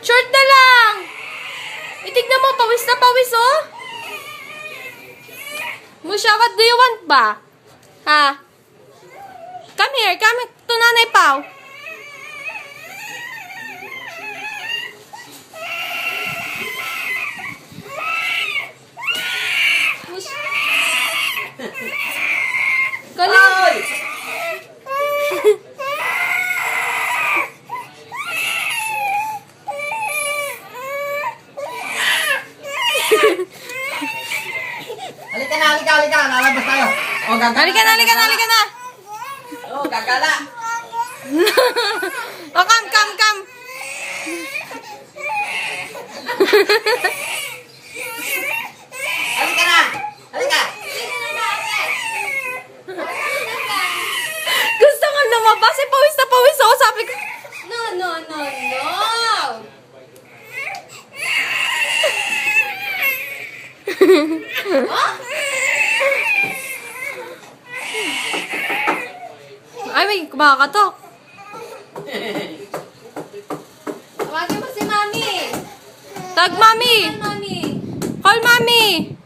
Short na lang. Itignan mo, pawis na pawis, oh. Musha, what do you want ba? Ha? Come here, come to Nanay Pao. Galing. Halika. Lalabas tayo. O, gagala. Halika na. O, gagala. Oh, come. Halika na. Halika. Gusto nga lumabas. Eh, pawis na pawis ako. Sabi ko, No. ay, may kumakatok. Tawagin mo si Mami. Tag, Mami. Mami. Call, Mami.